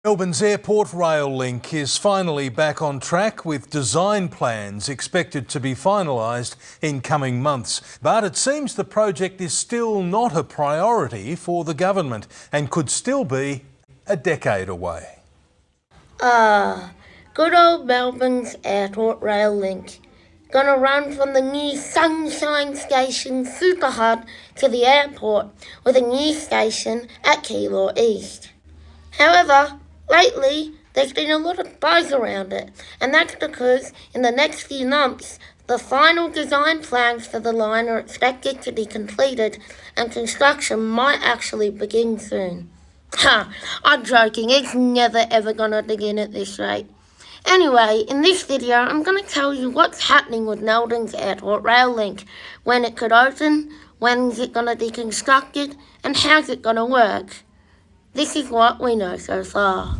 Melbourne's airport rail link is finally back on track with design plans expected to be finalised in coming months. But it seems the project is still not a priority for the government and could still be a decade away. Good old Melbourne's airport rail link. Gonna run from the new Sunshine Station super hub to the airport with a new station at Keilor East. However, lately, there's been a lot of buzz around it, and that's because in the next few months, the final design plans for the line are expected to be completed and construction might actually begin soon. I'm joking, it's never ever gonna begin at this rate. Anyway, in this video, I'm going to tell you what's happening with Melbourne's airport rail link, when it could open, when's it going to be constructed, and how's it going to work. This is what we know so far.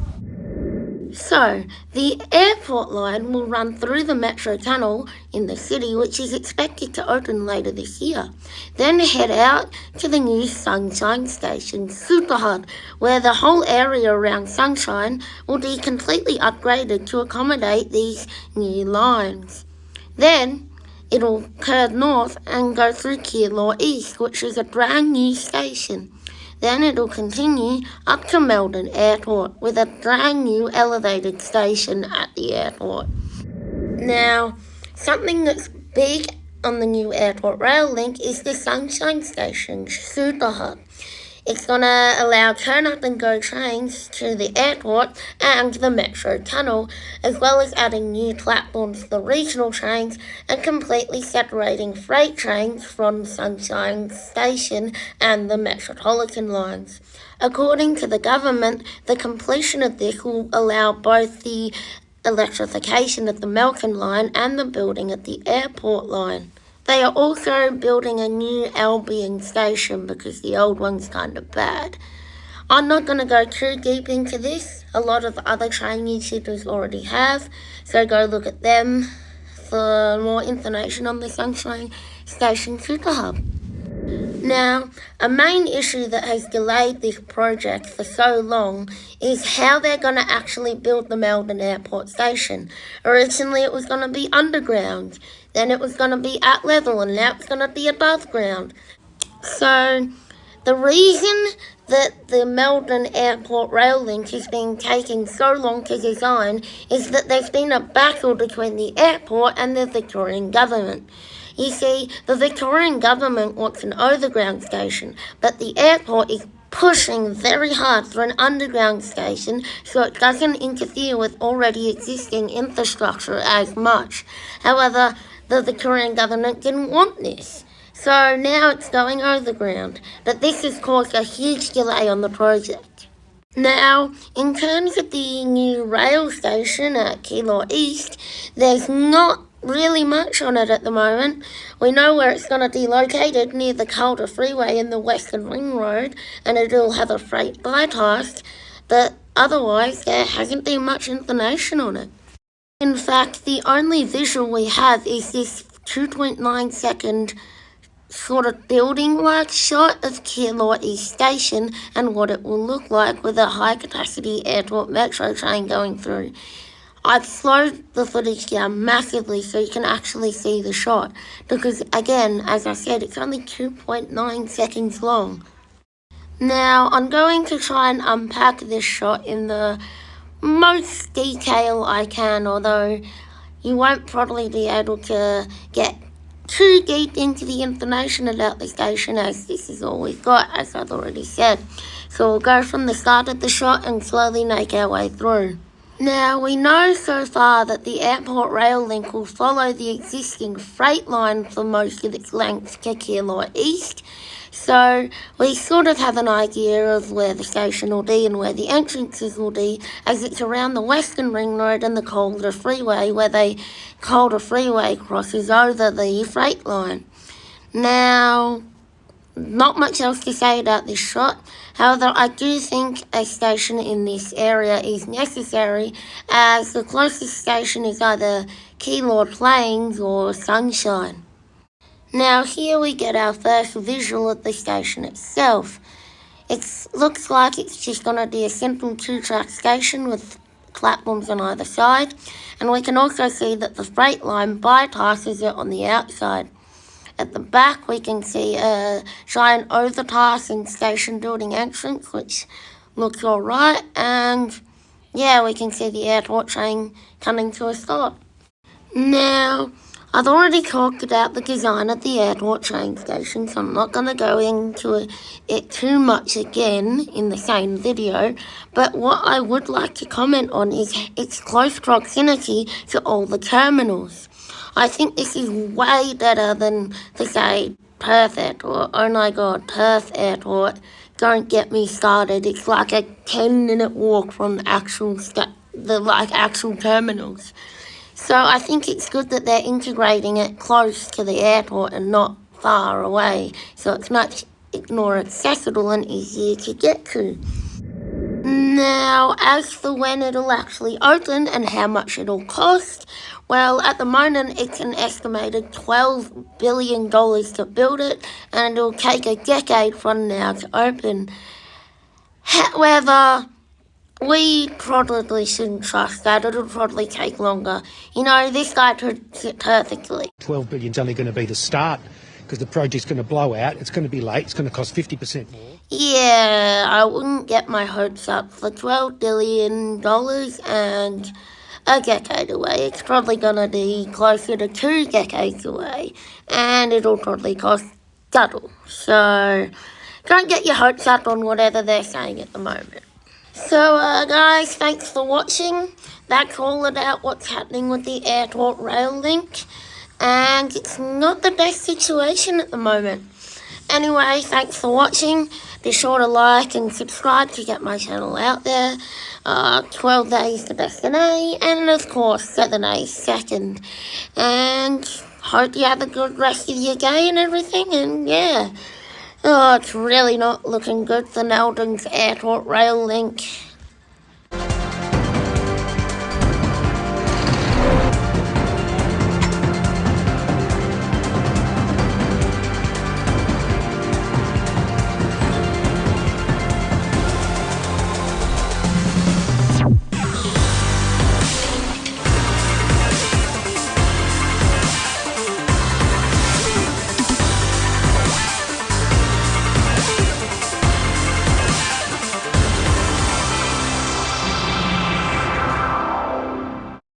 So, the airport line will run through the metro tunnel in the city, which is expected to open later this year. Then head out to the new Sunshine Station Super Hub, where the whole area around Sunshine will be completely upgraded to accommodate these new lines. Then it'll curve north and go through Keilor East, which is a brand new station. Then it'll continue up to Melbourne Airport with a brand new elevated station at the airport. Now, something that's big on the new airport rail link is the Sunshine Station Super Hub. It's going to allow turn up and go trains to the airport and the metro tunnel, as well as adding new platforms for the regional trains and completely separating freight trains from Sunshine Station and the metropolitan lines. According to the government, the completion of this will allow both the electrification of the Melbourne line and the building of the airport line. They are also building a new Albion station because the old one's kind of bad. I'm not going to go too deep into this. A lot of other train YouTubers already have, so go look at them for more information on the Sunshine Station Super Hub. Now, a main issue that has delayed this project for so long is how they're going to actually build the Melbourne Airport Station. Originally it was going to be underground, then it was going to be at level, and now it's going to be above ground. So, the reason that the Melbourne Airport rail link has been taking so long to design is that there's been a battle between the airport and the Victorian government. You see, the Victorian government wants an overground station, but the airport is pushing very hard for an underground station so it doesn't interfere with already existing infrastructure as much. However, the Victorian government didn't want this, so now it's going overground, but this has caused a huge delay on the project. Now, in terms of the new rail station at Keilor East, there's not really much on it at the moment. We know where it's going to be located, near the Calder Freeway in the Western Ring Road, and it'll have a freight bypass, but otherwise there hasn't been much information on it. In fact, the only visual we have is this 2.9 second sort of building-like shot of Keilor East Station and what it will look like with a high-capacity airport metro train going through. I've slowed the footage down massively so you can actually see the shot because, again, as I said, it's only 2.9 seconds long. Now, I'm going to try and unpack this shot in the most detail I can, although you won't probably be able to get too deep into the information about the station as this is all we've got, as I've already said. So we'll go from the start of the shot and slowly make our way through. Now, we know so far that the airport rail link will follow the existing freight line for most of its length to Keilor East, so we sort of have an idea of where the station will be and where the entrances will be, as it's around the Western Ring Road and the Calder Freeway, where the Calder Freeway crosses over the freight line. Now, not much else to say about this shot. However, I do think a station in this area is necessary, as the closest station is either Keilor Plains or Sunshine. Now here we get our first visual of the station itself. It looks like it's just going to be a simple two-track station with platforms on either side, and we can also see that the freight line bypasses it on the outside. At the back we can see a giant overpassing station building entrance, which looks alright, and yeah, we can see the airport train coming to a stop. Now, I've already talked about the design of the airport train station, so I'm not going to go into it too much again in the same video, but what I would like to comment on is its close proximity to all the terminals. I think this is way better than, to say, Perth Airport. Oh my god, Perth Airport, don't get me started. It's like a 10-minute walk from actual terminals. So I think it's good that they're integrating it close to the airport and not far away, so it's much more accessible and easier to get to. Now, as for when it'll actually open and how much it'll cost, well, at the moment it's an estimated $12 billion to build it, and it'll take a decade from now to open. However, we probably shouldn't trust that. It'll probably take longer. You know, this guy puts it perfectly. $12 billion is only going to be the start, because the project's going to blow out. It's going to be late. It's going to cost 50% more. Yeah, I wouldn't get my hopes up for $12 billion and a decade away. It's probably going to be closer to 2 decades away, and it'll probably cost double. So don't get your hopes up on whatever they're saying at the moment. So guys, thanks for watching. That's all about what's happening with the airport rail link, and it's not the best situation at the moment. Anyway, thanks for watching. Be sure to like and subscribe to get my channel out there. 12 days to best an A, and of course 7 A's second. And hope you have a good rest of your day and everything, and yeah. Oh, it's really not looking good for Melbourne's airport rail link.